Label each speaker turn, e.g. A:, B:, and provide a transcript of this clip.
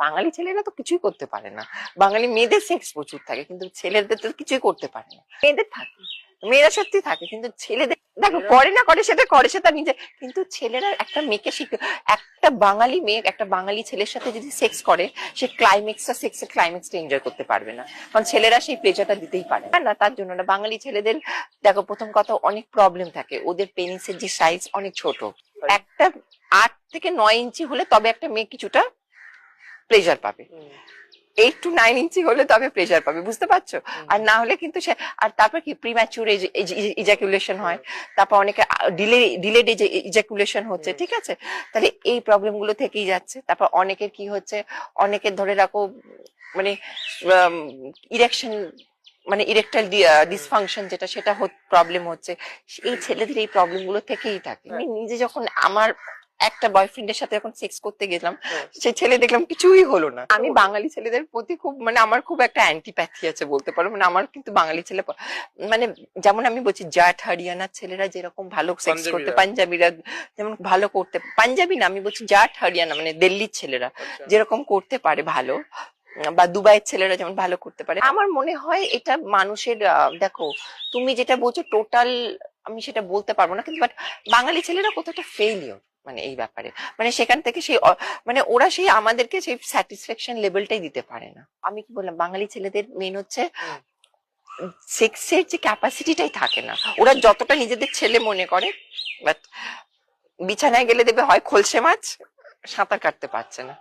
A: বাঙালি ছেলেরা তো কিছুই করতে পারে না, বাঙালি মেয়েদের সেক্স প্রচুর থাকে কিন্তু ছেলেদের তো কিছুই করতে পারে না। মেয়েদের থাকে, মেয়েরা সত্যি থাকে, কিন্তু ছেলেদের দেখো করে না করে সেটা করে সেটা নিজে। কিন্তু ছেলেরা একটা মেয়েকে শিখে, একটা বাঙালি মেয়ে একটা বাঙালি ছেলের সাথে যদি সেক্স করে, সে সেক্সের ক্লাইম্যাক্সটা এনজয় করতে পারবে না, কারণ ছেলেরা সেই প্লেজারটা দিতেই পারে না। তার জন্য না, বাঙালি ছেলেদের দেখো প্রথম কথা অনেক প্রবলেম থাকে, ওদের পেনিসের যে সাইজ অনেক ছোট, একটা 8 থেকে 9 ইঞ্চি হলে তবে একটা মেয়ে কিছুটা প্লেজার পাবে, 8 to 9 ইঞ্চি হলে তবে প্রেশার পাবে, বুঝতে পারছো? আর না হলে কিন্তু সে, আর তারপর কি প্রিম্যাচুর ইজাকুলেশন হয়, তারপর অনেকে ডিলেড ইজাকুলেশন হচ্ছে, ঠিক আছে? তাহলে এই প্রবলেম গুলো থেকেই যাচ্ছে। তারপর অনেকের কি হচ্ছে, অনেকের ধরে রাখো মানে ইরেকশন মানে ইরেকটাইল ডিসফাংশন যেটা, সেটা প্রবলেম হচ্ছে। এই ছেলেদের এই প্রবলেম গুলো থেকেই থাকে। আমি নিজে যখন আমার একটা বয়ফ্রেন্ডের সাথে যখন সেক্স করতে গেলাম, সেই ছেলে দেখলাম কিছুই হলো না। আমি বাঙালি ছেলেদের প্রতি খুব মানে আমার খুব একটা অ্যান্টিপ্যাথি আছে বলতে পারো, মানে আমার কিন্তু বাঙালি ছেলে মানে যেমন আমি বলছি জাট হরিয়ানার ছেলেরা যেরকম ভালো সেক্স করতে, পাঞ্জাবিরা যেমন ভালো করতে, পাঞ্জাবি না আমি বলছি জাট হরিয়ানা মানে দিল্লির ছেলেরা যেরকম করতে পারে ভালো, বা দুবাইয়ের ছেলেরা যেমন ভালো করতে পারে, আমার মনে হয় এটা মানুষের দেখো তুমি যেটা বলছো টোটাল আমি সেটা বলতে পারবো না, কিন্তু বাট বাঙালি ছেলেরা কোথাও ফেইলিওর মানে এই ব্যাপারে, মানে সেখান থেকে সেই মানে ওরা সেই আমাদেরকে সেই স্যাটিসফ্যাকশন লেভেলটাই দিতে পারে না। আমি কি বললাম, বাঙালি ছেলেদের মেন হচ্ছে সেক্সের যে ক্যাপাসিটিটাই থাকে না, ওরা যতটা নিজেদের ছেলে মনে করে, বাট বিছানায় গেলে দেবে হয় খলসে মাছ, সাঁতার কাটতে পারছে না।